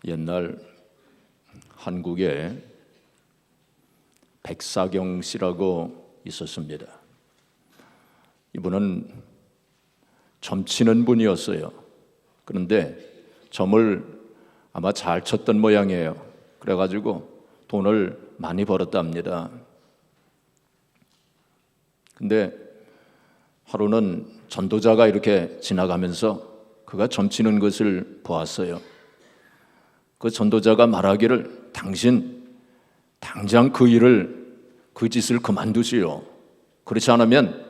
옛날 한국에 백사경 씨라고 있었습니다. 이분은 점치는 분이었어요. 그런데 점을 아마 잘 쳤던 모양이에요. 그래가지고 돈을 많이 벌었답니다. 근데 하루는 전도자가 이렇게 지나가면서 그가 점치는 것을 보았어요. 그 전도자가 말하기를, 당신 당장 그 일을, 그 짓을 그만두시오. 그렇지 않으면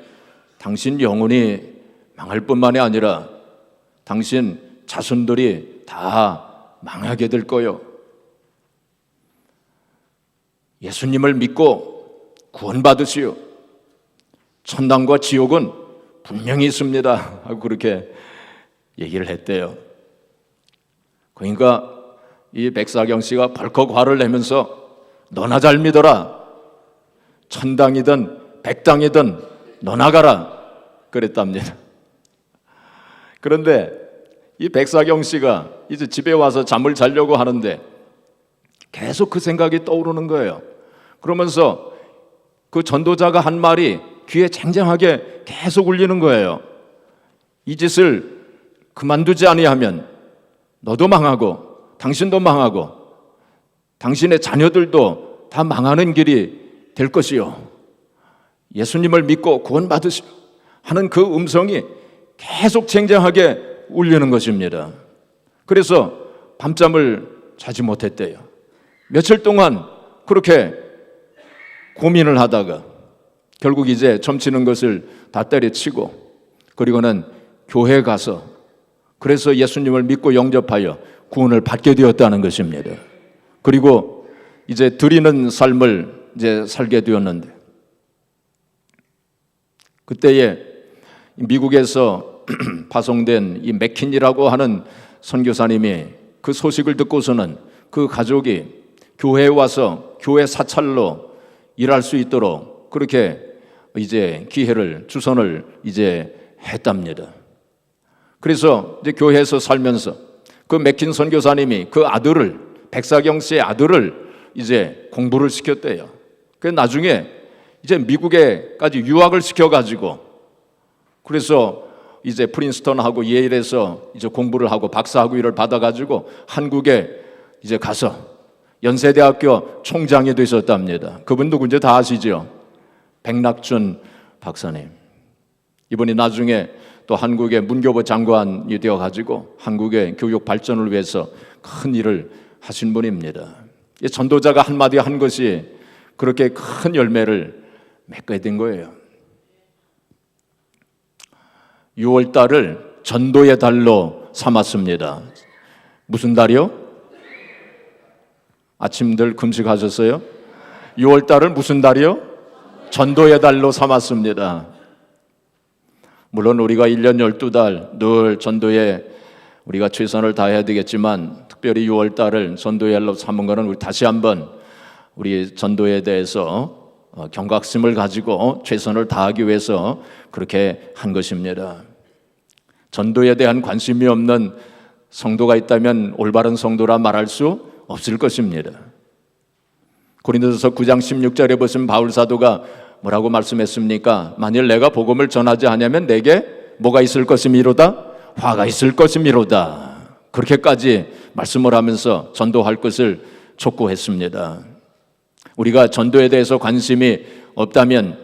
당신 영혼이 망할 뿐만이 아니라 당신 자손들이 다 망하게 될 거요. 예수님을 믿고 구원받으시오. 천당과 지옥은 분명히 있습니다. 하고 그렇게 얘기를 했대요. 그러니까 이 백사경 씨가 벌컥 화를 내면서, 너나 잘 믿어라. 천당이든 백당이든 너나 가라. 그랬답니다. 그런데 이 백사경 씨가 이제 집에 와서 잠을 자려고 하는데 계속 그 생각이 떠오르는 거예요. 그러면서 그 전도자가 한 말이 귀에 쟁쟁하게 계속 울리는 거예요. 이 짓을 그만두지 아니하면 너도 망하고 당신도 망하고 당신의 자녀들도 다 망하는 길이 될 것이요. 예수님을 믿고 구원받으시오 하는 그 음성이 계속 쟁쟁하게 울리는 것입니다. 그래서 밤잠을 자지 못했대요. 며칠 동안 그렇게 고민을 하다가 결국 이제 점치는 것을 다 때려치고, 그리고는 교회에 가서 그래서 예수님을 믿고 영접하여 구원을 받게 되었다는 것입니다. 그리고 이제 드리는 삶을 이제 살게 되었는데, 그때에 미국에서 파송된 이 맥킨이라고 하는 선교사님이 그 소식을 듣고서는 그 가족이 교회에 와서 교회 사찰로 일할 수 있도록 그렇게 이제 기회를, 주선을 이제 했답니다. 그래서 이제 교회에서 살면서 그 맥킨 선교사님이 그 아들을, 백사경 씨의 아들을 이제 공부를 시켰대요. 그 나중에 이제 미국에까지 유학을 시켜가지고, 그래서 이제 프린스턴하고 예일에서 이제 공부를 하고 박사학위를 받아가지고 한국에 이제 가서 연세대학교 총장이 되셨답니다. 그분 누군지 다 아시죠? 백낙준 박사님. 이분이 나중에 또 한국의 문교부 장관이 되어가지고 한국의 교육 발전을 위해서 큰 일을 하신 분입니다. 이 전도자가 한마디 한 것이 그렇게 큰 열매를 맺게 된 거예요. 6월 달을 전도의 달로 삼았습니다. 무슨 달이요? 아침들 금식하셨어요? 6월 달을 무슨 달이요? 전도의 달로 삼았습니다. 물론 우리가 1년 12달 늘 전도에 우리가 최선을 다해야 되겠지만, 특별히 6월 달을 전도의 달로 삼은 것은 우리 다시 한번 우리 전도에 대해서 경각심을 가지고 최선을 다하기 위해서 그렇게 한 것입니다. 전도에 대한 관심이 없는 성도가 있다면 올바른 성도라 말할 수 없을 것입니다. 고린도서 9장 16절에 보시면 바울 사도가 뭐라고 말씀했습니까? 만일 내가 복음을 전하지 않으면 내게 뭐가 있을 것이미로다? 화가 있을 것이미로다. 그렇게까지 말씀을 하면서 전도할 것을 촉구했습니다. 우리가 전도에 대해서 관심이 없다면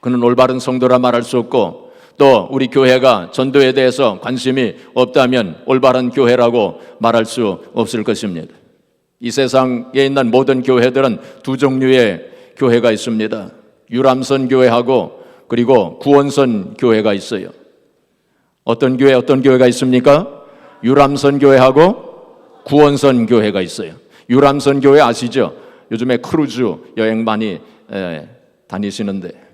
그는 올바른 성도라 말할 수 없고, 또 우리 교회가 전도에 대해서 관심이 없다면 올바른 교회라고 말할 수 없을 것입니다. 이 세상에 있는 모든 교회들은 두 종류의 교회가 있습니다. 유람선 교회하고 그리고 구원선 교회가 있어요. 어떤 교회가 있습니까? 유람선 교회하고 구원선 교회가 있어요. 유람선 교회 아시죠? 요즘에 크루즈 여행 많이 다니시는데,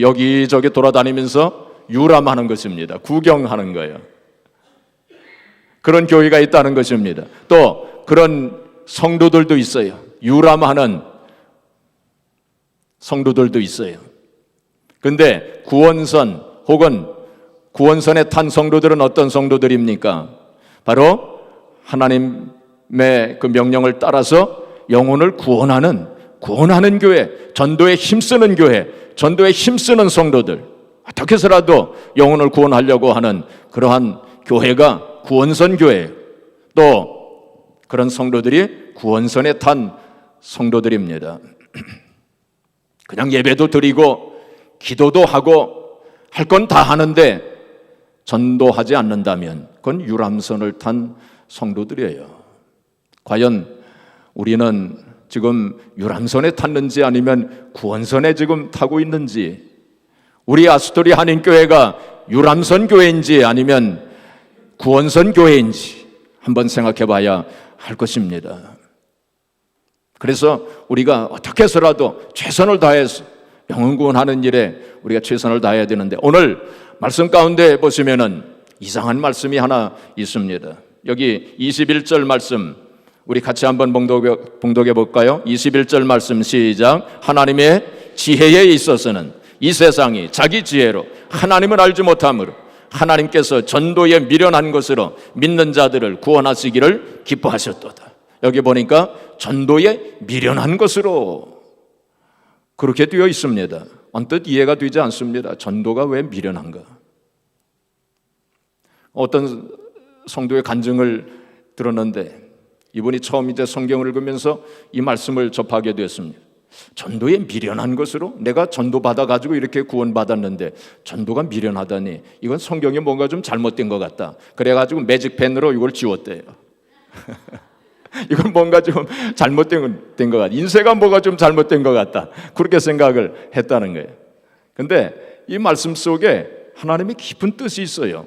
여기저기 돌아다니면서 유람하는 것입니다. 구경하는 거예요. 그런 교회가 있다는 것입니다. 또 그런 성도들도 있어요. 유람하는 성도들도 있어요. 그런데 구원선 혹은 구원선에 탄 성도들은 어떤 성도들입니까? 바로 하나님의 그 명령을 따라서 영혼을 구원하는 교회, 전도에 힘쓰는 교회, 전도에 힘쓰는 성도들, 어떻게 해서라도 영혼을 구원하려고 하는 그러한 교회가 구원선 교회, 또 그런 성도들이 구원선에 탄 성도들입니다. 그냥 예배도 드리고 기도도 하고 할 건 다 하는데 전도하지 않는다면 그건 유람선을 탄 성도들이에요. 과연 우리는 지금 유람선에 탔는지 아니면 구원선에 지금 타고 있는지, 우리 아스토리 한인교회가 유람선 교회인지 아니면 구원선 교회인지 한번 생각해 봐야 할 것입니다. 그래서 우리가 어떻게 해서라도 최선을 다해서 영혼 구원하는 일에 우리가 최선을 다해야 되는데, 오늘 말씀 가운데 보시면은 이상한 말씀이 하나 있습니다. 여기 21절 말씀 우리 같이 한번 봉독해 볼까요? 21절 말씀 시작. 하나님의 지혜에 있어서는 이 세상이 자기 지혜로 하나님을 알지 못함으로 하나님께서 전도에 미련한 것으로 믿는 자들을 구원하시기를 기뻐하셨도다. 여기 보니까 전도에 미련한 것으로 그렇게 되어 있습니다. 언뜻 이해가 되지 않습니다. 전도가 왜 미련한가? 어떤 성도의 간증을 들었는데 이분이 처음 이제 성경을 읽으면서 이 말씀을 접하게 되었습니다. 전도에 미련한 것으로, 내가 전도 받아가지고 이렇게 구원받았는데 전도가 미련하다니, 이건 성경에 뭔가 좀 잘못된 것 같다. 그래가지고 매직펜으로 이걸 지웠대요. 이건 뭔가 좀 잘못된 것 같다. 인쇄가 뭐가 좀 잘못된 것 같다. 그렇게 생각을 했다는 거예요. 근데 이 말씀 속에 하나님의 깊은 뜻이 있어요.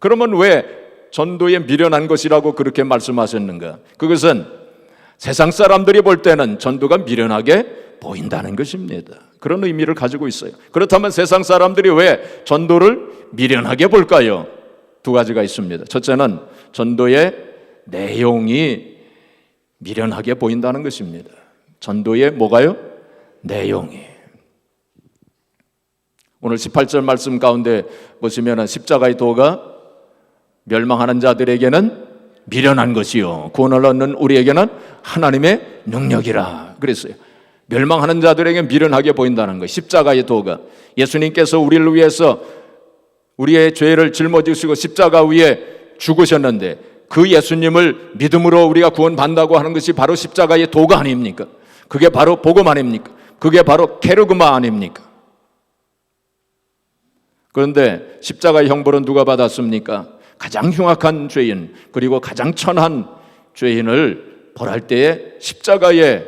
그러면 왜 전도에 미련한 것이라고 그렇게 말씀하셨는가? 그것은 세상 사람들이 볼 때는 전도가 미련하게 보인다는 것입니다. 그런 의미를 가지고 있어요. 그렇다면 세상 사람들이 왜 전도를 미련하게 볼까요? 두 가지가 있습니다. 첫째는 전도의 내용이 미련하게 보인다는 것입니다. 전도의 뭐가요? 내용이. 오늘 18절 말씀 가운데 보시면 십자가의 도가 멸망하는 자들에게는 미련한 것이요 구원을 얻는 우리에게는 하나님의 능력이라 그랬어요. 멸망하는 자들에게 미련하게 보인다는 것. 십자가의 도가, 예수님께서 우리를 위해서 우리의 죄를 짊어지시고 십자가 위에 죽으셨는데 그 예수님을 믿음으로 우리가 구원받는다고 하는 것이 바로 십자가의 도가 아닙니까? 그게 바로 복음 아닙니까? 그게 바로 케르그마 아닙니까? 그런데 십자가의 형벌은 누가 받았습니까? 가장 흉악한 죄인, 그리고 가장 천한 죄인을 벌할 때에 십자가의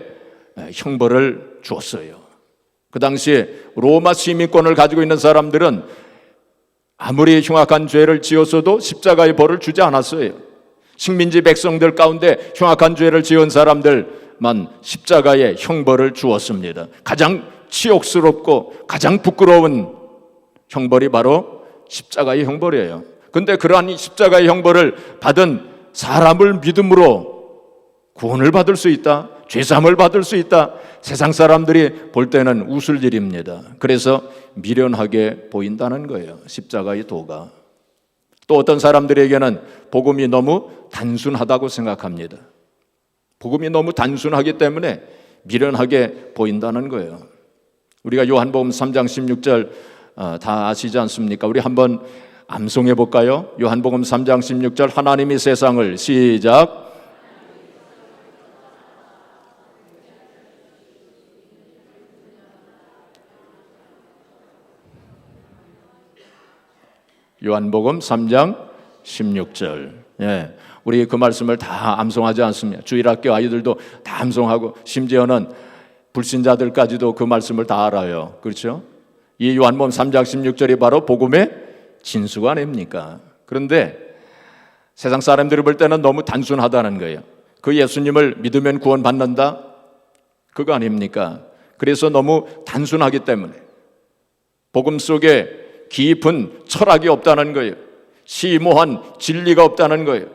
형벌을 주었어요. 그 당시에 로마 시민권을 가지고 있는 사람들은 아무리 흉악한 죄를 지었어도 십자가의 벌을 주지 않았어요. 식민지 백성들 가운데 흉악한 죄를 지은 사람들만 십자가의 형벌을 주었습니다. 가장 치욕스럽고 가장 부끄러운 형벌이 바로 십자가의 형벌이에요. 근데 그러한 십자가의 형벌을 받은 사람을 믿음으로 구원을 받을 수 있다, 죄사함을 받을 수 있다, 세상 사람들이 볼 때는 웃을 일입니다. 그래서 미련하게 보인다는 거예요, 십자가의 도가. 또 어떤 사람들에게는 복음이 너무 단순하다고 생각합니다. 복음이 너무 단순하기 때문에 미련하게 보인다는 거예요. 우리가 요한복음 3장 16절 다 아시지 않습니까? 우리 한번 암송해 볼까요? 요한복음 3장 16절 하나님이 세상을 시작. 요한복음 3장 16절. 예, 우리 그 말씀을 다 암송하지 않습니다. 주일학교 아이들도 다 암송하고 심지어는 불신자들까지도 그 말씀을 다 알아요. 그렇죠? 이 요한복음 3장 16절이 바로 복음의 진수가 아닙니까? 그런데 세상 사람들이 볼 때는 너무 단순하다는 거예요. 그 예수님을 믿으면 구원받는다? 그거 아닙니까? 그래서 너무 단순하기 때문에 복음 속에 깊은 철학이 없다는 거예요. 심오한 진리가 없다는 거예요.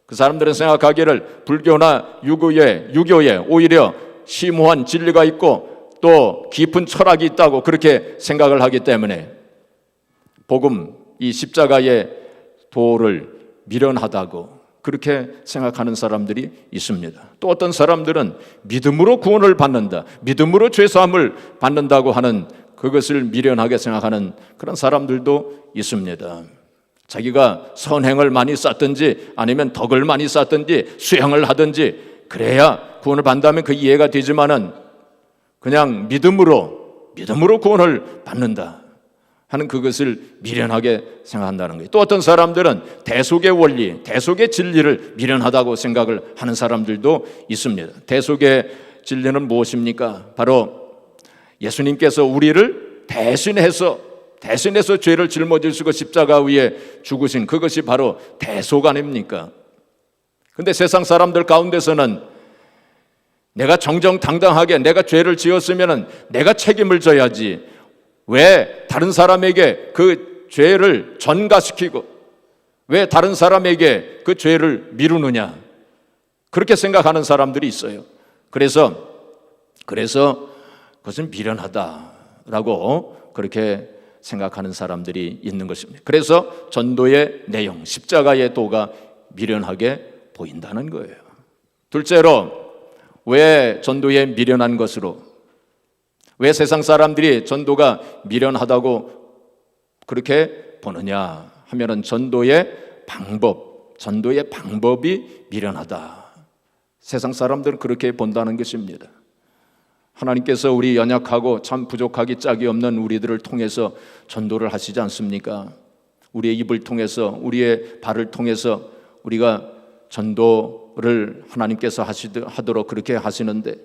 그 사람들은 생각하기를 불교나 유교에 오히려 심오한 진리가 있고 또 깊은 철학이 있다고 그렇게 생각을 하기 때문에 복음, 이 십자가의 도를 미련하다고 그렇게 생각하는 사람들이 있습니다. 또 어떤 사람들은 믿음으로 구원을 받는다, 믿음으로 죄사함을 받는다고 하는 그것을 미련하게 생각하는 그런 사람들도 있습니다. 자기가 선행을 많이 쌓든지 아니면 덕을 많이 쌓든지 수행을 하든지 그래야 구원을 받는다면 그 이해가 되지만은 그냥 믿음으로 구원을 받는다 하는 그것을 미련하게 생각한다는 거예요. 또 어떤 사람들은 대속의 원리, 대속의 진리를 미련하다고 생각을 하는 사람들도 있습니다. 대속의 진리는 무엇입니까? 바로 예수님께서 우리를 대신해서 죄를 짊어지시고 십자가 위에 죽으신 그것이 바로 대속 아닙니까? 근데 세상 사람들 가운데서는 내가 정정당당하게 내가 죄를 지었으면 내가 책임을 져야지, 왜 다른 사람에게 그 죄를 전가시키고 왜 다른 사람에게 그 죄를 미루느냐, 그렇게 생각하는 사람들이 있어요. 그래서 그것은 미련하다라고 그렇게 생각하는 사람들이 있는 것입니다. 그래서 전도의 내용, 십자가의 도가 미련하게 보인다는 거예요. 둘째로, 왜 전도에 미련한 것으로, 왜 세상 사람들이 전도가 미련하다고 그렇게 보느냐 하면은 전도의 방법이 미련하다. 세상 사람들은 그렇게 본다는 것입니다. 하나님께서 우리 연약하고 참 부족하기 짝이 없는 우리들을 통해서 전도를 하시지 않습니까? 우리의 입을 통해서, 우리의 발을 통해서 우리가 전도를 하나님께서 하도록 그렇게 하시는데,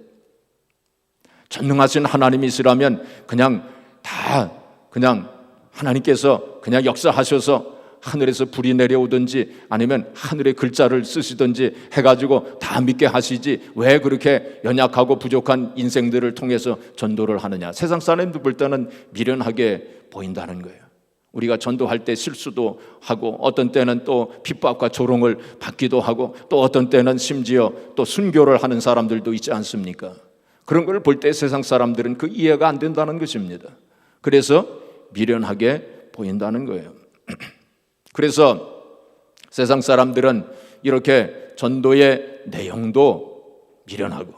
전능하신 하나님이시라면 그냥 하나님께서 그냥 역사하셔서 하늘에서 불이 내려오든지 아니면 하늘에 글자를 쓰시든지 해가지고 다 믿게 하시지, 왜 그렇게 연약하고 부족한 인생들을 통해서 전도를 하느냐. 세상 사람들 볼 때는 미련하게 보인다는 거예요. 우리가 전도할 때 실수도 하고, 어떤 때는 또 핍박과 조롱을 받기도 하고, 또 어떤 때는 심지어 또 순교를 하는 사람들도 있지 않습니까? 그런 걸 볼 때 세상 사람들은 그 이해가 안 된다는 것입니다. 그래서 미련하게 보인다는 거예요. 그래서 세상 사람들은 이렇게 전도의 내용도 미련하고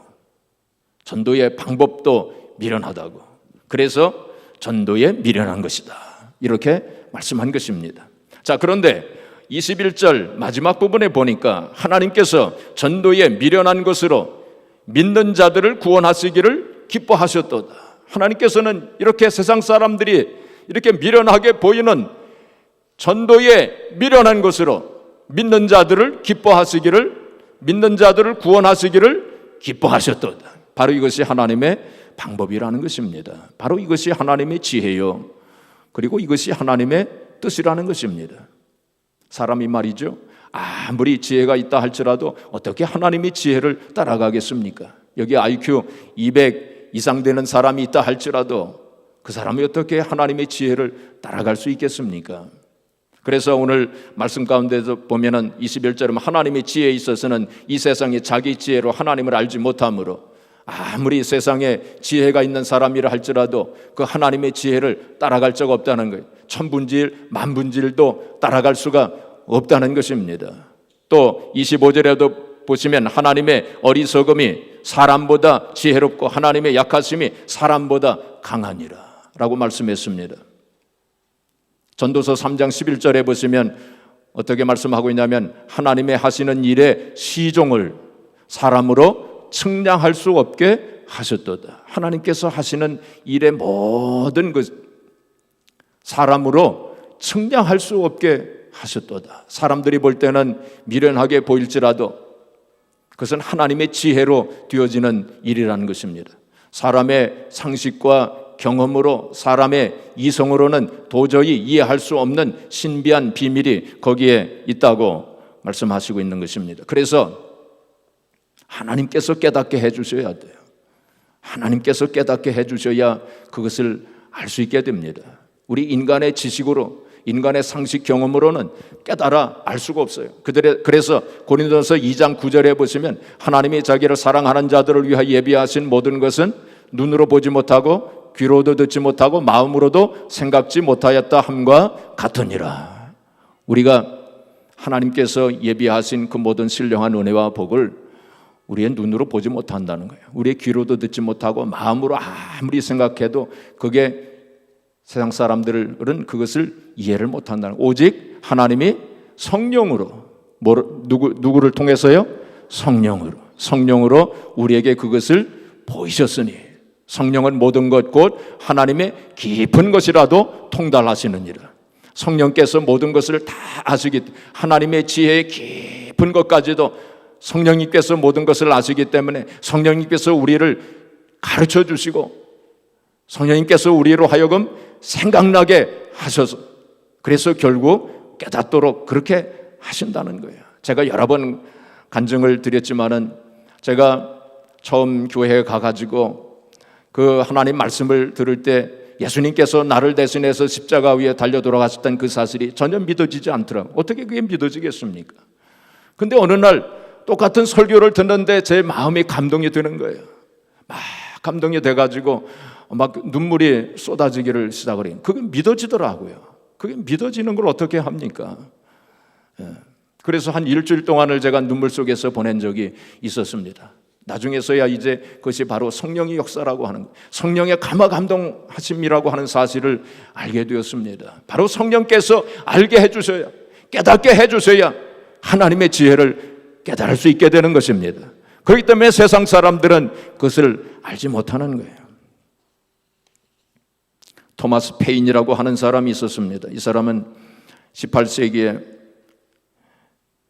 전도의 방법도 미련하다고, 그래서 전도에 미련한 것이다, 이렇게 말씀한 것입니다. 자, 그런데 21절 마지막 부분에 보니까 하나님께서 전도에 미련한 것으로 믿는 자들을 구원하시기를 기뻐하셨도다. 하나님께서는 이렇게 세상 사람들이 이렇게 미련하게 보이는 전도에 미련한 것으로 믿는 자들을 구원하시기를 기뻐하셨도다. 바로 이것이 하나님의 방법이라는 것입니다. 바로 이것이 하나님의 지혜요, 그리고 이것이 하나님의 뜻이라는 것입니다. 사람이 말이죠, 아무리 지혜가 있다 할지라도 어떻게 하나님의 지혜를 따라가겠습니까? 여기 IQ 200 이상 되는 사람이 있다 할지라도 그 사람이 어떻게 하나님의 지혜를 따라갈 수 있겠습니까? 그래서 오늘 말씀 가운데서 보면은 21절에 하나님의 지혜에 있어서는 이 세상에 자기 지혜로 하나님을 알지 못하므로, 아무리 세상에 지혜가 있는 사람이라 할지라도 그 하나님의 지혜를 따라갈 자가 없다는 거예요. 천분지일 만분지일도 따라갈 수가 없다는 것입니다. 또 25절에도 보시면 하나님의 어리석음이 사람보다 지혜롭고 하나님의 약하심이 사람보다 강하니라 라고 말씀했습니다. 전도서 3장 11절에 보시면 어떻게 말씀하고 있냐면, 하나님의 하시는 일의 시종을 사람으로 측량할 수 없게 하셨도다. 하나님께서 하시는 일의 모든 것 사람으로 측량할 수 없게 하셨도다. 사람들이 볼 때는 미련하게 보일지라도 그것은 하나님의 지혜로 되어지는 일이라는 것입니다. 사람의 상식과 경험으로, 사람의 이성으로는 도저히 이해할 수 없는 신비한 비밀이 거기에 있다고 말씀하시고 있는 것입니다. 그래서 하나님께서 깨닫게 해주셔야 돼요. 하나님께서 깨닫게 해주셔야 그것을 알 수 있게 됩니다. 우리 인간의 지식으로, 인간의 상식 경험으로는 깨달아 알 수가 없어요. 그래서 고린도서 2장 9절에 보시면 하나님이 자기를 사랑하는 자들을 위하여 예비하신 모든 것은 눈으로 보지 못하고 귀로도 듣지 못하고 마음으로도 생각지 못하였다 함과 같으니라. 우리가 하나님께서 예비하신 그 모든 신령한 은혜와 복을 우리의 눈으로 보지 못한다는 거예요. 우리의 귀로도 듣지 못하고 마음으로 아무리 생각해도 그게 세상 사람들은 그것을 이해를 못한다는 거예요. 오직 하나님이 성령으로 누구를 통해서요? 성령으로 우리에게 그것을 보이셨으니 성령은 모든 것 곧 하나님의 깊은 것이라도 통달하시느니라. 성령께서 모든 것을 다 아시기, 하나님의 지혜의 깊은 것까지도 성령님께서 모든 것을 아시기 때문에 성령님께서 우리를 가르쳐 주시고 성령님께서 우리로 하여금 생각나게 하셔서 그래서 결국 깨닫도록 그렇게 하신다는 거예요. 제가 여러 번 간증을 드렸지만은 제가 처음 교회에 가가지고 그 하나님 말씀을 들을 때 예수님께서 나를 대신해서 십자가 위에 달려 돌아가셨다는 그 사실이 전혀 믿어지지 않더라고요. 어떻게 그게 믿어지겠습니까? 근데 어느 날 똑같은 설교를 듣는데 제 마음이 감동이 되는 거예요. 막 감동이 돼가지고 막 눈물이 쏟아지기를 시작을 해요. 그게 믿어지더라고요. 그게 믿어지는 걸 어떻게 합니까? 그래서 한 일주일 동안을 제가 눈물 속에서 보낸 적이 있었습니다. 나중에서야 이제 그것이 바로 성령의 역사라고 하는, 성령의 감화감동하심이라고 하는 사실을 알게 되었습니다. 바로 성령께서 알게 해주셔야, 깨닫게 해주셔야 하나님의 지혜를 깨달을 수 있게 되는 것입니다. 그렇기 때문에 세상 사람들은 그것을 알지 못하는 거예요. 토마스 페인이라고 하는 사람이 있었습니다. 이 사람은 18세기에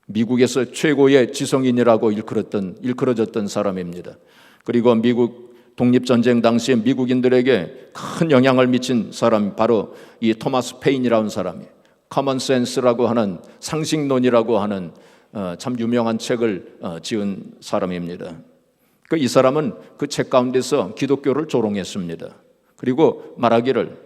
미국에서 최고의 지성인이라고 일컬어졌던 사람입니다. 그리고 미국 독립전쟁 당시에 미국인들에게 큰 영향을 미친 사람이 바로 이 토마스 페인이라는 사람이에요. 커먼센스라고 하는 상식론이라고 하는 참 유명한 책을 지은 사람입니다. 이 사람은 그 책 가운데서 기독교를 조롱했습니다. 그리고 말하기를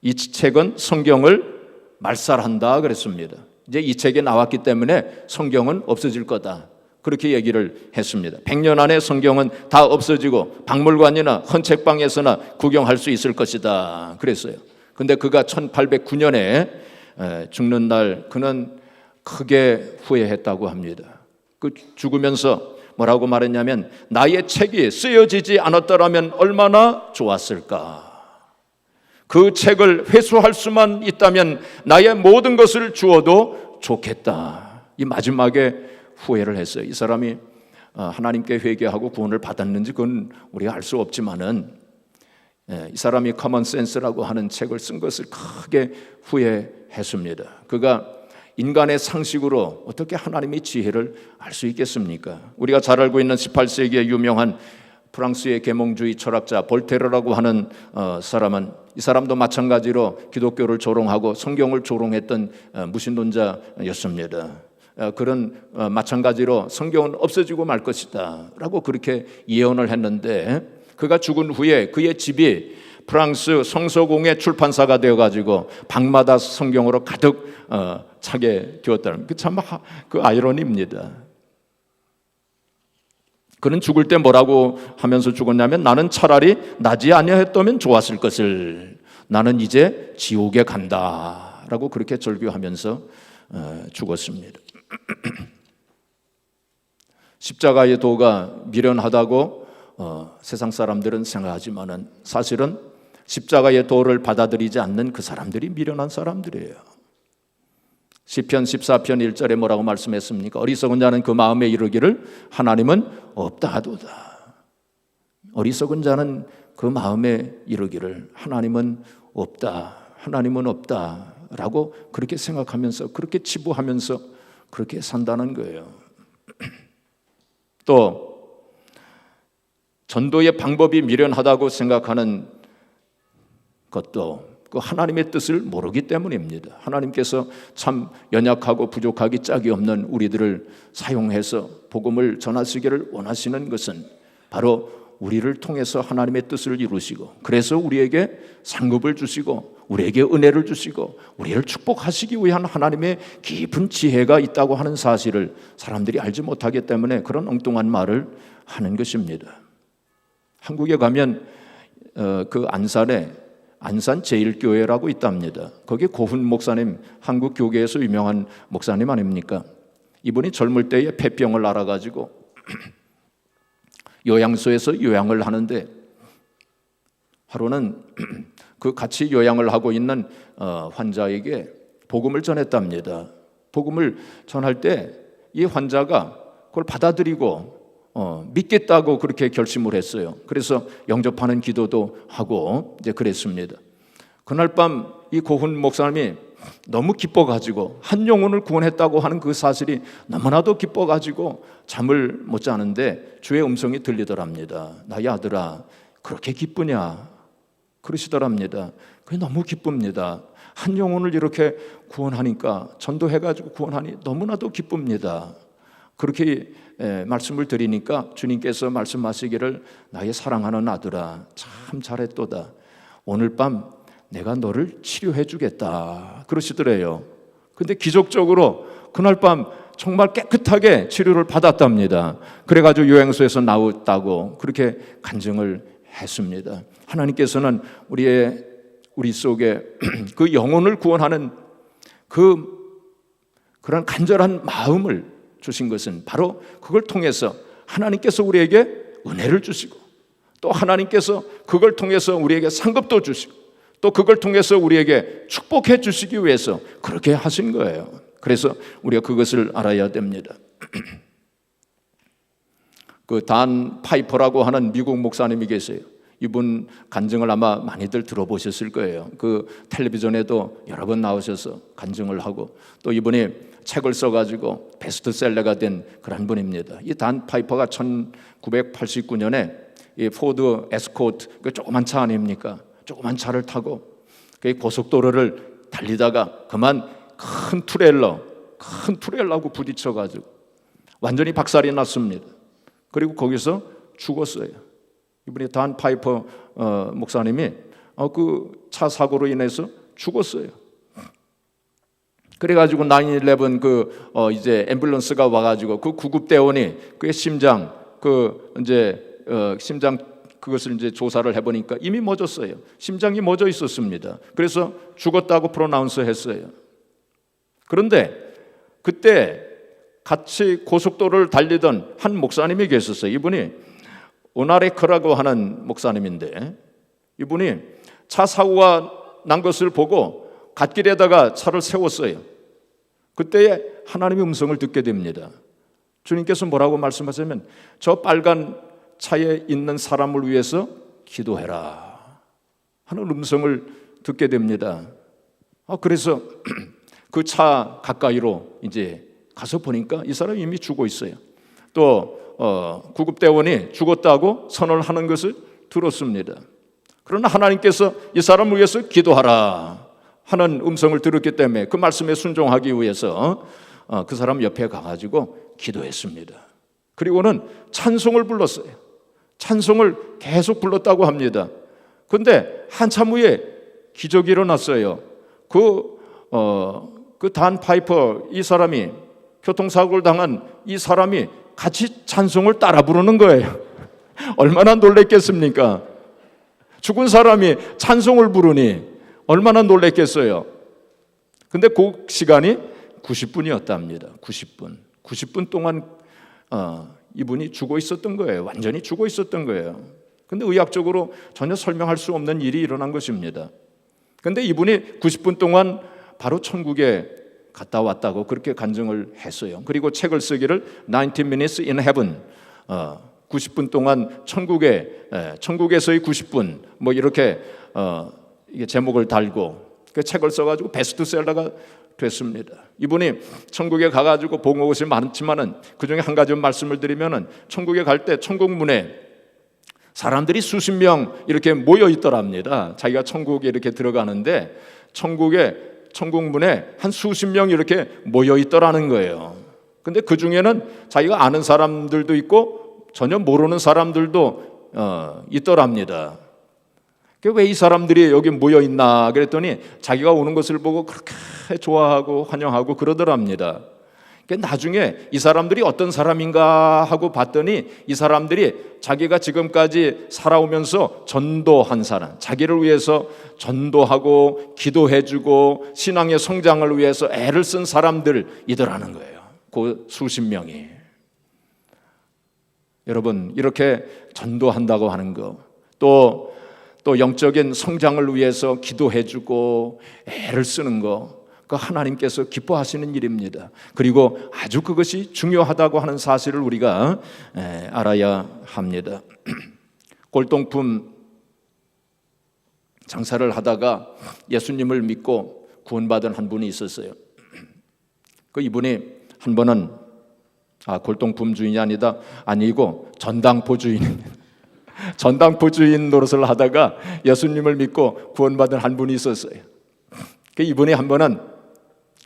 이 책은 성경을 말살한다 그랬습니다. 이제 이 책이 나왔기 때문에 성경은 없어질 거다. 그렇게 얘기를 했습니다. 100년 안에 성경은 다 없어지고 박물관이나 헌책방에서나 구경할 수 있을 것이다. 그랬어요. 근데 그가 1809년에 죽는 날 그는 크게 후회했다고 합니다. 그 죽으면서 뭐라고 말했냐면 나의 책이 쓰여지지 않았더라면 얼마나 좋았을까. 그 책을 회수할 수만 있다면 나의 모든 것을 주어도 좋겠다. 이 마지막에 후회를 했어요. 이 사람이 하나님께 회개하고 구원을 받았는지 그건 우리가 알 수 없지만은 이 사람이 커먼센스라고 하는 책을 쓴 것을 크게 후회했습니다. 그가 인간의 상식으로 어떻게 하나님의 지혜를 알 수 있겠습니까? 우리가 잘 알고 있는 18세기의 유명한 프랑스의 계몽주의 철학자 볼테르라고 하는 사람은 이 사람도 마찬가지로 기독교를 조롱하고 성경을 조롱했던 무신론자였습니다. 그런 마찬가지로 성경은 없어지고 말 것이다 라고 그렇게 예언을 했는데 그가 죽은 후에 그의 집이 프랑스 성서공회 출판사가 되어가지고 방마다 성경으로 가득 차게 되었다는 게 참 그 아이러니입니다. 그는 죽을 때 뭐라고 하면서 죽었냐면 나는 차라리 나지 아니하였다면 좋았을 것을 나는 이제 지옥에 간다라고 그렇게 절규하면서 죽었습니다. 십자가의 도가 미련하다고 세상 사람들은 생각하지만은 사실은 십자가의 도를 받아들이지 않는 그 사람들이 미련한 사람들이에요. 시편 14편 1절에 뭐라고 말씀했습니까? 어리석은 자는 그 마음에 이르기를 하나님은 없다 하도다. 어리석은 자는 그 마음에 이르기를 하나님은 없다 라고 그렇게 생각하면서 그렇게 치부하면서 그렇게 산다는 거예요. 또 전도의 방법이 미련하다고 생각하는 것도 그 하나님의 뜻을 모르기 때문입니다. 하나님께서 참 연약하고 부족하기 짝이 없는 우리들을 사용해서 복음을 전하시기를 원하시는 것은 바로 우리를 통해서 하나님의 뜻을 이루시고 그래서 우리에게 상급을 주시고 우리에게 은혜를 주시고 우리를 축복하시기 위한 하나님의 깊은 지혜가 있다고 하는 사실을 사람들이 알지 못하기 때문에 그런 엉뚱한 말을 하는 것입니다. 한국에 가면 그 안산에 안산 제일교회라고 있답니다. 거기 고훈 목사님, 한국 교계에서 유명한 목사님 아닙니까? 이분이 젊을 때에 폐병을 앓아가지고 요양소에서 요양을 하는데 하루는 그 같이 요양을 하고 있는 환자에게 복음을 전했답니다. 복음을 전할 때 이 환자가 그걸 받아들이고 믿겠다고 그렇게 결심을 했어요. 그래서 영접하는 기도도 하고 이제 그랬습니다. 그날 밤 이 고훈 목사님이 너무 기뻐가지고 한 영혼을 구원했다고 하는 그 사실이 너무나도 기뻐가지고 잠을 못 자는데 주의 음성이 들리더랍니다. 나의 아들아, 그렇게 기쁘냐? 그러시더랍니다. 그게 너무 기쁩니다. 한 영혼을 이렇게 구원하니까, 전도해가지고 구원하니 너무나도 기쁩니다. 그렇게 말씀을 드리니까 주님께서 말씀하시기를 나의 사랑하는 아들아, 참 잘했도다. 오늘 밤 내가 너를 치료해 주겠다. 그러시더래요. 근데 기적적으로 그날 밤 정말 깨끗하게 치료를 받았답니다. 그래가지고 요양소에서 나왔다고 그렇게 간증을 했습니다. 하나님께서는 우리 속에 그 영혼을 구원하는 그런 간절한 마음을 주신 것은 바로 그걸 통해서 하나님께서 우리에게 은혜를 주시고, 또 하나님께서 그걸 통해서 우리에게 상급도 주시고, 또 그걸 통해서 우리에게 축복해 주시기 위해서 그렇게 하신 거예요. 그래서 우리가 그것을 알아야 됩니다. 그 단 파이퍼라고 하는 미국 목사님이 계세요. 이분 간증을 아마 많이들 들어보셨을 거예요. 그 텔레비전에도 여러 번 나오셔서 간증을 하고, 또 이분이 책을 써가지고 베스트셀러가 된 그런 분입니다. 이 단 파이퍼가 1989년에 이 포드 에스코트, 그 조그만 차 아닙니까? 조그만 차를 타고 그 고속도로를 달리다가 그만 큰 트레일러하고 부딪혀가지고 완전히 박살이 났습니다. 그리고 거기서 죽었어요. 이분이 단 파이퍼 목사님이 그 차 사고로 인해서 죽었어요. 그래가지고 9/11 이제 앰뷸런스가 와가지고 그 구급대원이 그의 심장 그것을 이제 조사를 해보니까 이미 멎었어요. 심장이 멎어 있었습니다. 그래서 죽었다고 프로나운스 했어요. 그런데 그때 같이 고속도로를 달리던 한 목사님이 계셨어요. 이분이 오나레크라고 하는 목사님인데, 이분이 차 사고가 난 것을 보고 갓길에다가 차를 세웠어요. 그때에 하나님의 음성을 듣게 됩니다. 주님께서 뭐라고 말씀하시냐면 저 빨간 차에 있는 사람을 위해서 기도해라 하는 음성을 듣게 됩니다. 그래서 그 차 가까이로 이제 가서 보니까 이 사람이 이미 죽어 있어요. 또 구급대원이 죽었다고 선언을 하는 것을 들었습니다. 그러나 하나님께서 이 사람을 위해서 기도하라 하는 음성을 들었기 때문에 그 말씀에 순종하기 위해서 그 사람 옆에 가가지고 기도했습니다. 그리고는 찬송을 불렀어요. 찬송을 계속 불렀다고 합니다. 그런데 한참 후에 기적이 일어났어요. 그 단 파이퍼 이 사람이, 교통사고를 당한 이 사람이 같이 찬송을 따라 부르는 거예요. 얼마나 놀랬겠습니까? 죽은 사람이 찬송을 부르니 얼마나 놀랬겠어요. 근데 그 시간이 90분이었답니다. 90분 동안 이분이 죽어 있었던 거예요. 완전히 죽어 있었던 거예요. 근데 의학적으로 전혀 설명할 수 없는 일이 일어난 것입니다. 근데 이분이 90분 동안 바로 천국에 갔다 왔다고 그렇게 간증을 했어요. 그리고 책을 쓰기를 90 minutes in heaven, 90분 동안 천국에서의 90분 뭐 이렇게 이게 제목을 달고 그 책을 써가지고 베스트셀러가 됐습니다. 이분이 천국에 가가지고 본 것이 많지만은 그 중에 한 가지 말씀을 드리면은 천국에 갈 때 천국 문에 사람들이 수십 명 이렇게 모여 있더랍니다. 자기가 천국에 이렇게 들어가는데 천국 문에 한 수십 명 이렇게 모여 있더라는 거예요. 근데 그 중에는 자기가 아는 사람들도 있고 전혀 모르는 사람들도 있더랍니다. 왜 이 사람들이 여기 모여 있나 그랬더니 자기가 오는 것을 보고 그렇게 좋아하고 환영하고 그러더랍니다. 나중에 이 사람들이 어떤 사람인가 하고 봤더니 이 사람들이 자기가 지금까지 살아오면서 전도한 사람, 자기를 위해서 전도하고 기도해주고 신앙의 성장을 위해서 애를 쓴 사람들이더라는 거예요. 그 수십 명이. 여러분, 이렇게 전도한다고 하는 거, 또 영적인 성장을 위해서 기도해주고 애를 쓰는 거, 그 하나님께서 기뻐하시는 일입니다. 그리고 아주 그것이 중요하다고 하는 사실을 우리가 알아야 합니다. 골동품 장사를 하다가 예수님을 믿고 구원받은 한 분이 있었어요. 그 이분이 한 번은 골동품 주인이 아니고 전당포 주인입니다. 전당포 주인 노릇을 하다가 예수님을 믿고 구원받은 한 분이 있었어요. 그 이분이 한 번은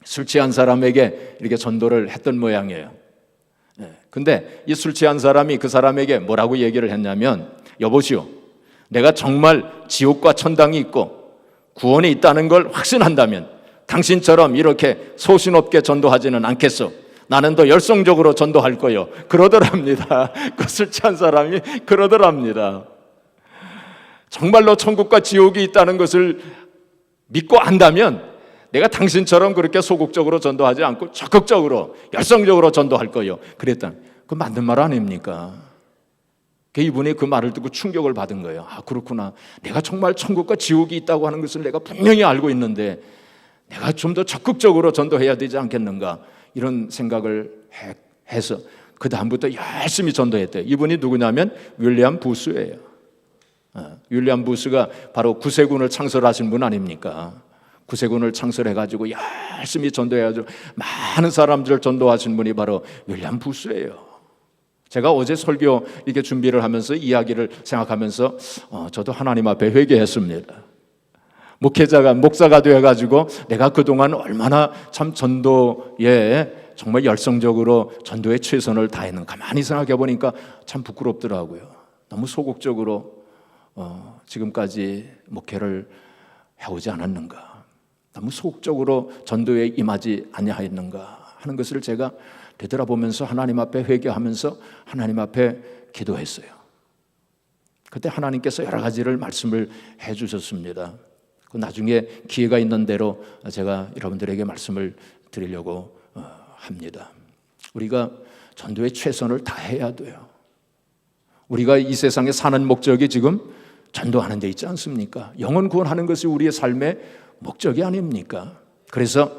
술 취한 사람에게 이렇게 전도를 했던 모양이에요. 근데 이 술 취한 사람이 그 사람에게 뭐라고 얘기를 했냐면, 여보시오, 내가 정말 지옥과 천당이 있고 구원이 있다는 걸 확신한다면 당신처럼 이렇게 소신 없게 전도하지는 않겠소. 나는 더 열성적으로 전도할 거요. 그러더랍니다. 그 술 취한 사람이 그러더랍니다. 정말로 천국과 지옥이 있다는 것을 믿고 안다면 내가 당신처럼 그렇게 소극적으로 전도하지 않고 적극적으로 열성적으로 전도할 거요. 그랬더니 그 맞는 말 아닙니까? 이분이 그 말을 듣고 충격을 받은 거예요. 그렇구나. 내가 정말 천국과 지옥이 있다고 하는 것을 내가 분명히 알고 있는데 내가 좀 더 적극적으로 전도해야 되지 않겠는가, 이런 생각을 해서 그 다음부터 열심히 전도했대요. 이분이 누구냐면 윌리엄 부스예요. 윌리엄 부스가 바로 구세군을 창설하신 분 아닙니까? 구세군을 창설해가지고 열심히 전도해가지고 많은 사람들을 전도하신 분이 바로 윌리엄 부스예요. 제가 어제 설교 이렇게 준비를 하면서 이야기를 생각하면서 저도 하나님 앞에 회개했습니다. 목사가 되어가지고 내가 그동안 얼마나 참 전도에 정말 열성적으로 전도에 최선을 다했는가, 가만히 생각해 보니까 참 부끄럽더라고요. 너무 소극적으로 지금까지 목회를 해오지 않았는가, 너무 소극적으로 전도에 임하지 아니하였는가 하는 것을 제가 되돌아보면서 하나님 앞에 회개하면서 하나님 앞에 기도했어요. 그때 하나님께서 여러 가지를 말씀을 해주셨습니다. 나중에 기회가 있는 대로 제가 여러분들에게 말씀을 드리려고 합니다. 우리가 전도에 최선을 다해야 돼요. 우리가 이 세상에 사는 목적이 지금 전도하는 데 있지 않습니까? 영혼 구원하는 것이 우리의 삶의 목적이 아닙니까? 그래서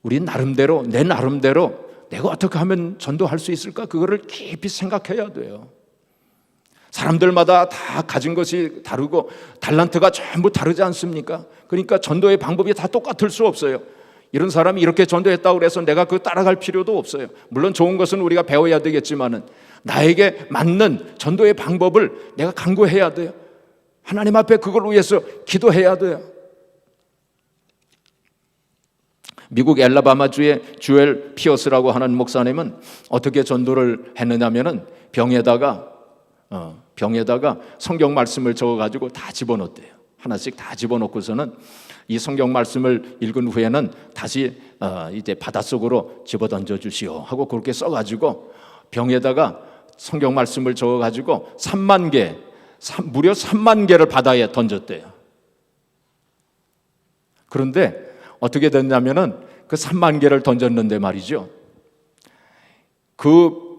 우리 나름대로, 내 나름대로 내가 어떻게 하면 전도할 수 있을까? 그거를 깊이 생각해야 돼요. 사람들마다 다 가진 것이 다르고 달란트가 전부 다르지 않습니까? 그러니까 전도의 방법이 다 똑같을 수 없어요. 이런 사람이 이렇게 전도했다고 해서 내가 그 따라갈 필요도 없어요. 물론 좋은 것은 우리가 배워야 되겠지만은 나에게 맞는 전도의 방법을 내가 강구해야 돼요. 하나님 앞에 그걸 위해서 기도해야 돼요. 미국 엘라바마주의 주엘 피어스라고 하는 목사님은 어떻게 전도를 했느냐면은 병에다가 성경 말씀을 적어가지고 다 집어넣었대요. 하나씩 다 집어넣고서는 이 성경 말씀을 읽은 후에는 다시 이제 바닷속으로 집어던져 주시오 하고 그렇게 써가지고 병에다가 성경 말씀을 적어가지고 3만 개, 무려 3만 개를 바다에 던졌대요. 그런데 어떻게 됐냐면은 그 3만 개를 던졌는데 말이죠. 그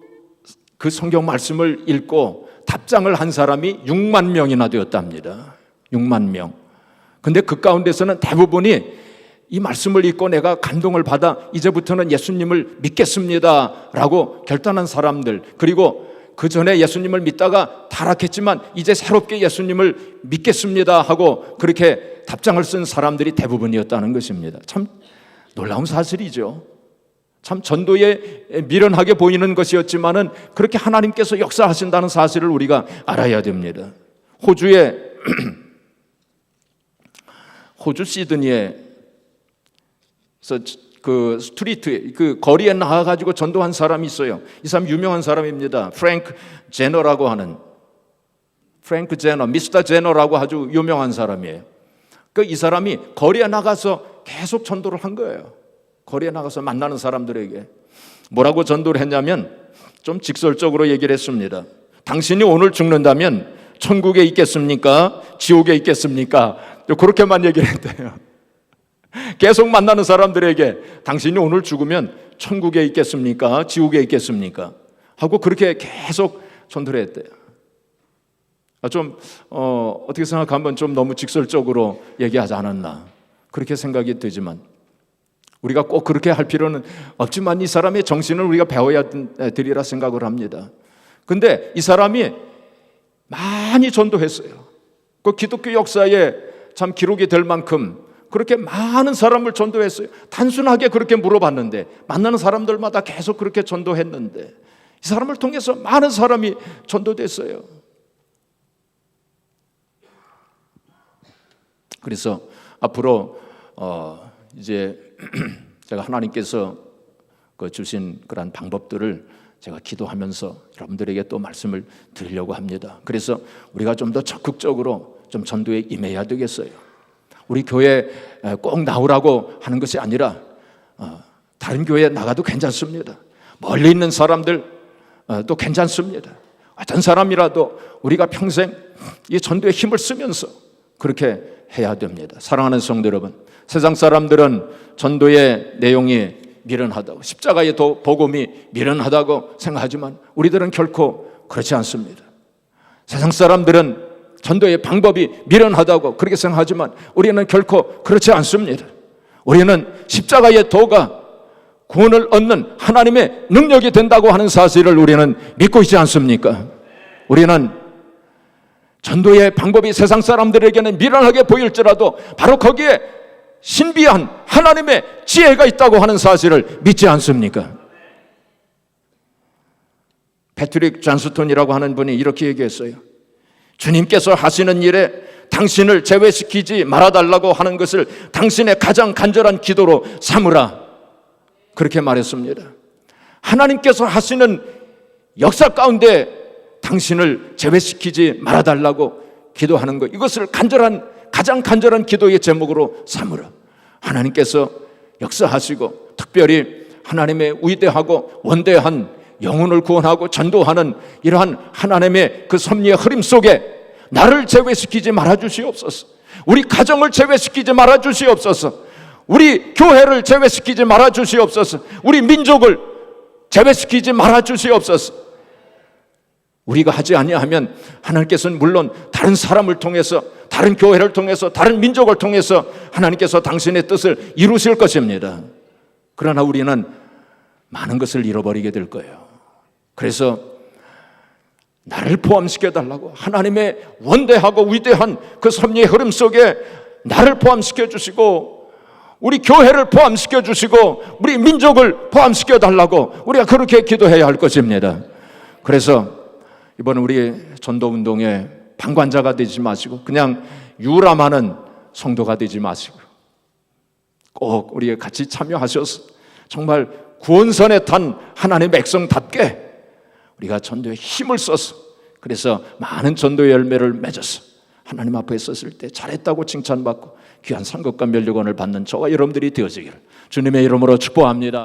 성경 말씀을 읽고 답장을 한 사람이 6만 명이나 되었답니다. 6만 명. 근데 그 가운데서는 대부분이 이 말씀을 읽고 내가 감동을 받아 이제부터는 예수님을 믿겠습니다 라고 결단한 사람들, 그리고 그 전에 예수님을 믿다가 타락했지만 이제 새롭게 예수님을 믿겠습니다 하고 그렇게 답장을 쓴 사람들이 대부분이었다는 것입니다. 참 놀라운 사실이죠. 참 전도에 미련하게 보이는 것이었지만은 그렇게 하나님께서 역사하신다는 사실을 우리가 알아야 됩니다. 호주 시드니에서 그 스트리트에 그 거리에 나가가지고 전도한 사람이 있어요. 이 사람 유명한 사람입니다. 프랭크 제너라고 하는, 프랭크 제너, 미스터 제너라고 아주 유명한 사람이에요. 이 사람이 거리에 나가서 계속 전도를 한 거예요. 거리에 나가서 만나는 사람들에게. 뭐라고 전도를 했냐면 좀 직설적으로 얘기를 했습니다. 당신이 오늘 죽는다면 천국에 있겠습니까? 지옥에 있겠습니까? 그렇게만 얘기를 했대요. 계속 만나는 사람들에게 당신이 오늘 죽으면 천국에 있겠습니까? 지옥에 있겠습니까? 하고 그렇게 계속 전도를 했대요. 어떻게 생각하면 좀 너무 직설적으로 얘기하지 않았나 그렇게 생각이 되지만 우리가 꼭 그렇게 할 필요는 없지만 이 사람의 정신을 우리가 배워야 되리라 생각을 합니다. 근데 이 사람이 많이 전도했어요. 그 기독교 역사에 참 기록이 될 만큼 그렇게 많은 사람을 전도했어요. 단순하게 그렇게 물어봤는데 만나는 사람들마다 계속 그렇게 전도했는데 이 사람을 통해서 많은 사람이 전도됐어요. 그래서 앞으로 이제 제가 하나님께서 주신 그런 방법들을 제가 기도하면서 여러분들에게 또 말씀을 드리려고 합니다. 그래서 우리가 좀 더 적극적으로 좀 전도에 임해야 되겠어요. 우리 교회 꼭 나오라고 하는 것이 아니라 다른 교회에 나가도 괜찮습니다. 멀리 있는 사람들 또 괜찮습니다. 어떤 사람이라도 우리가 평생 이 전도에 힘을 쓰면서 그렇게 해야 됩니다. 사랑하는 성도 여러분, 세상 사람들은 전도의 내용이 미련하다고, 십자가의 복음이 미련하다고 생각하지만 우리들은 결코 그렇지 않습니다. 세상 사람들은 전도의 방법이 미련하다고 그렇게 생각하지만 우리는 결코 그렇지 않습니다. 우리는 십자가의 도가 구원을 얻는 하나님의 능력이 된다고 하는 사실을 우리는 믿고 있지 않습니까? 우리는 전도의 방법이 세상 사람들에게는 미련하게 보일지라도 바로 거기에 신비한 하나님의 지혜가 있다고 하는 사실을 믿지 않습니까? 패트릭 존스톤이라고 하는 분이 이렇게 얘기했어요. 주님께서 하시는 일에 당신을 제외시키지 말아달라고 하는 것을 당신의 가장 간절한 기도로 삼으라, 그렇게 말했습니다. 하나님께서 하시는 역사 가운데 당신을 제외시키지 말아달라고 기도하는 것, 이것을 가장 간절한 기도의 제목으로 삼으라. 하나님께서 역사하시고 특별히 하나님의 위대하고 원대한 영혼을 구원하고 전도하는 이러한 하나님의 그 섭리의 흐름 속에 나를 제외시키지 말아주시옵소서. 우리 가정을 제외시키지 말아주시옵소서. 우리 교회를 제외시키지 말아주시옵소서. 우리 민족을 제외시키지 말아주시옵소서. 우리가 하지 아니하면 하나님께서는 물론 다른 사람을 통해서, 다른 교회를 통해서, 다른 민족을 통해서 하나님께서 당신의 뜻을 이루실 것입니다. 그러나 우리는 많은 것을 잃어버리게 될 거예요. 그래서 나를 포함시켜달라고, 하나님의 원대하고 위대한 그 섭리의 흐름 속에 나를 포함시켜 주시고 우리 교회를 포함시켜 주시고 우리 민족을 포함시켜 달라고 우리가 그렇게 기도해야 할 것입니다. 그래서 이번 우리 전도운동의 방관자가 되지 마시고 그냥 유람하는 성도가 되지 마시고 꼭 우리가 같이 참여하셔서 정말 구원선에 탄 하나님의 백성답게 우리가 전도에 힘을 써서, 그래서 많은 전도의 열매를 맺어서 하나님 앞에 섰을 때 잘했다고 칭찬받고 귀한 상급과 면류관을 받는 저와 여러분들이 되어지기를 주님의 이름으로 축복합니다.